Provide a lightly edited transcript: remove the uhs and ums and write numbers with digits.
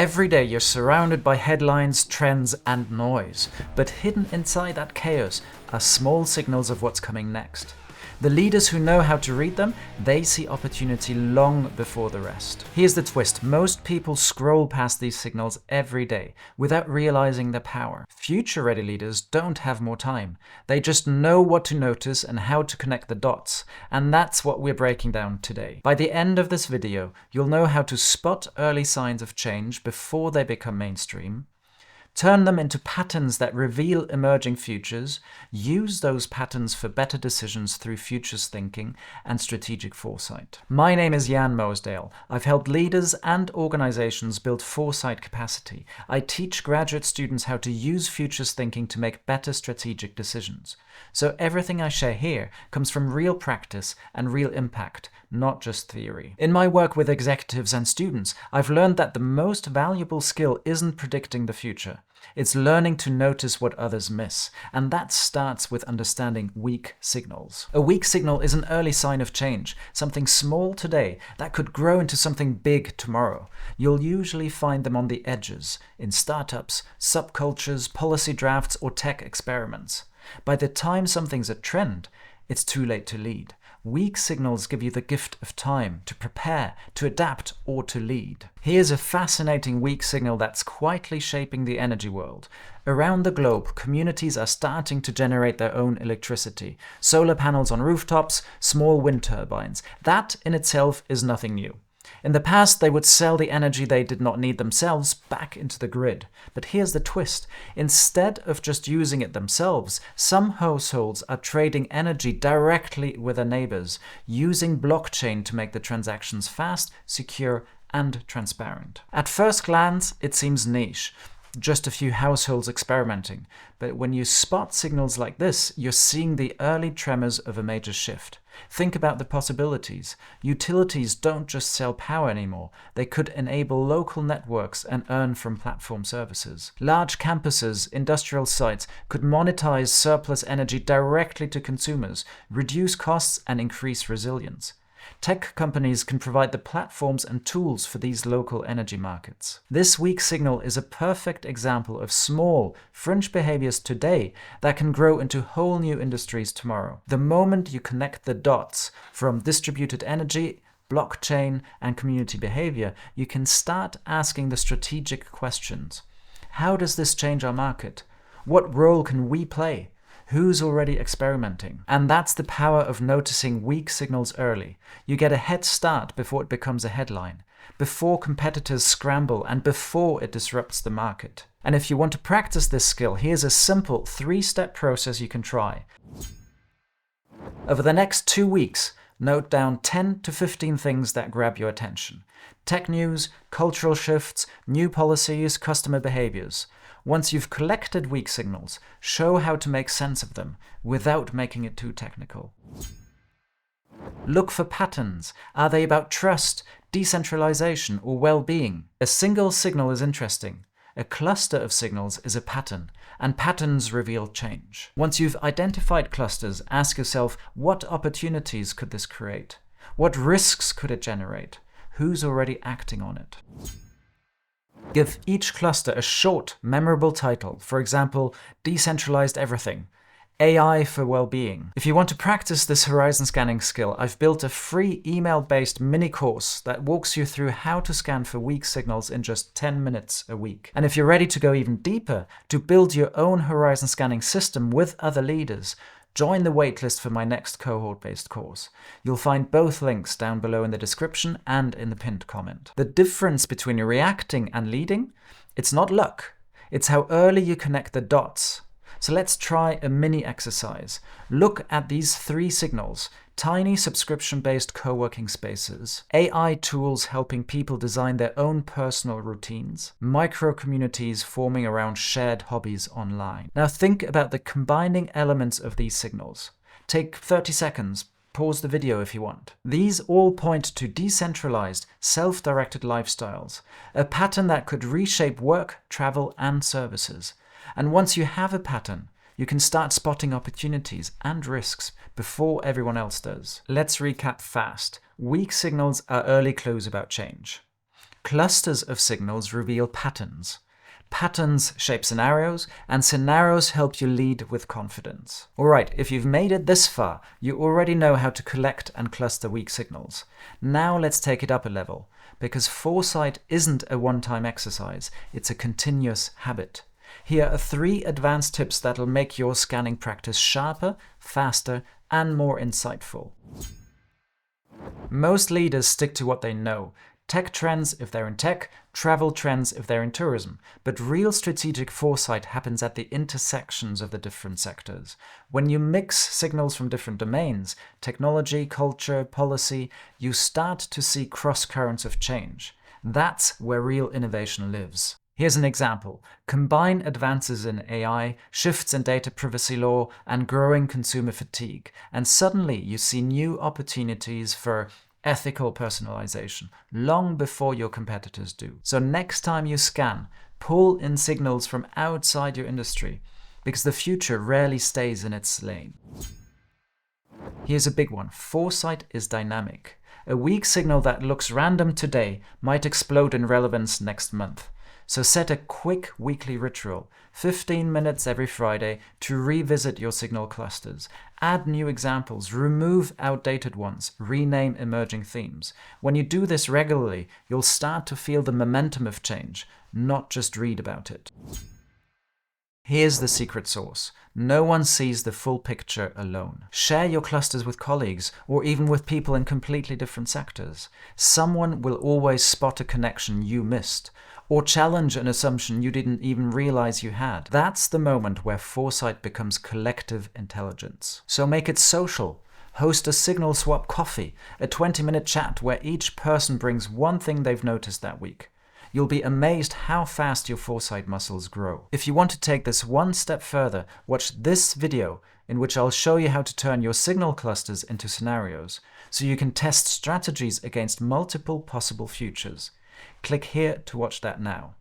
Every day you're surrounded by headlines, trends, and noise, but hidden inside that chaos are small signals of what's coming next. The leaders who know how to read them, they see opportunity long before the rest. Here's the twist. Most people scroll past these signals every day without realizing their power. Future-ready leaders don't have more time. They just know what to notice and how to connect the dots. And that's what we're breaking down today. By the end of this video, you'll know how to spot early signs of change before they become mainstream, turn them into patterns that reveal emerging futures, use those patterns for better decisions through futures thinking and strategic foresight. My name is Jan Moesdale. I've helped leaders and organizations build foresight capacity. I teach graduate students how to use futures thinking to make better strategic decisions. So everything I share here comes from real practice and real impact, not just theory. In my work with executives and students, I've learned that the most valuable skill isn't predicting the future. It's learning to notice what others miss, and that starts with understanding weak signals. A weak signal is an early sign of change, something small today that could grow into something big tomorrow. You'll usually find them on the edges, in startups, subcultures, policy drafts, or tech experiments. By the time something's a trend, it's too late to lead. Weak signals give you the gift of time to prepare, to adapt, or to lead. Here's a fascinating weak signal that's quietly shaping the energy world. Around the globe, communities are starting to generate their own electricity. Solar panels on rooftops, small wind turbines. That in itself is nothing new. In the past, they would sell the energy they did not need themselves back into the grid. But here's the twist. Instead of just using it themselves, some households are trading energy directly with their neighbors, using blockchain to make the transactions fast, secure, and transparent. At first glance, it seems niche. Just a few households experimenting. But when you spot signals like this, you're seeing the early tremors of a major shift. Think about the possibilities. Utilities don't just sell power anymore. They could enable local networks and earn from platform services. Large campuses, industrial sites could monetize surplus energy directly to consumers, reduce costs, and increase resilience. Tech companies can provide the platforms and tools for these local energy markets. This weak signal is a perfect example of small, fringe behaviors today that can grow into whole new industries tomorrow. The moment you connect the dots from distributed energy, blockchain, and community behavior, you can start asking the strategic questions. How does this change our market? What role can we play? Who's already experimenting? And that's the power of noticing weak signals early. You get a head start before it becomes a headline, before competitors scramble, and before it disrupts the market. And if you want to practice this skill, here's a simple 3-step process you can try. Over the next 2 weeks, note down 10 to 15 things that grab your attention. Tech news, cultural shifts, new policies, customer behaviors. Once you've collected weak signals, show how to make sense of them without making it too technical. Look for patterns. Are they about trust, decentralization, or well-being? A single signal is interesting. A cluster of signals is a pattern, and patterns reveal change. Once you've identified clusters, ask yourself, what opportunities could this create? What risks could it generate? Who's already acting on it? Give each cluster a short, memorable title. For example, Decentralized Everything, AI for Well-being. If you want to practice this horizon scanning skill, I've built a free email-based mini course that walks you through how to scan for weak signals in just 10 minutes a week. And if you're ready to go even deeper, to build your own horizon scanning system with other leaders, join the waitlist for my next cohort-based course. You'll find both links down below in the description and in the pinned comment. The difference between reacting and leading, it's not luck. It's how early you connect the dots. So let's try a mini exercise. Look at these 3 signals: tiny subscription-based co-working spaces, AI tools helping people design their own personal routines, micro-communities forming around shared hobbies online. Now think about the combining elements of these signals. Take 30 seconds, pause the video if you want. These all point to decentralized, self-directed lifestyles, a pattern that could reshape work, travel, and services. And once you have a pattern, you can start spotting opportunities and risks before everyone else does. Let's recap fast. Weak signals are early clues about change. Clusters of signals reveal patterns. Patterns shape scenarios, and scenarios help you lead with confidence. Alright, if you've made it this far, you already know how to collect and cluster weak signals. Now let's take it up a level, because foresight isn't a one-time exercise, it's a continuous habit. Here are 3 advanced tips that'll make your scanning practice sharper, faster, and more insightful. Most leaders stick to what they know. Tech trends if they're in tech, travel trends if they're in tourism. But real strategic foresight happens at the intersections of the different sectors. When you mix signals from different domains, technology, culture, policy, you start to see cross-currents of change. That's where real innovation lives. Here's an example. Combine advances in AI, shifts in data privacy law, and growing consumer fatigue, and suddenly you see new opportunities for ethical personalization, long before your competitors do. So next time you scan, pull in signals from outside your industry, because the future rarely stays in its lane. Here's a big one. Foresight is dynamic. A weak signal that looks random today might explode in relevance next month. So set a quick weekly ritual, 15 minutes every Friday, to revisit your signal clusters. Add new examples, remove outdated ones, rename emerging themes. When you do this regularly, you'll start to feel the momentum of change, not just read about it. Here's the secret sauce. No one sees the full picture alone. Share your clusters with colleagues, or even with people in completely different sectors. Someone will always spot a connection you missed, or challenge an assumption you didn't even realize you had. That's the moment where foresight becomes collective intelligence. So make it social. Host a signal swap coffee, a 20-minute chat where each person brings one thing they've noticed that week. You'll be amazed how fast your foresight muscles grow. If you want to take this one step further, watch this video in which I'll show you how to turn your signal clusters into scenarios, so you can test strategies against multiple possible futures. Click here to watch that now.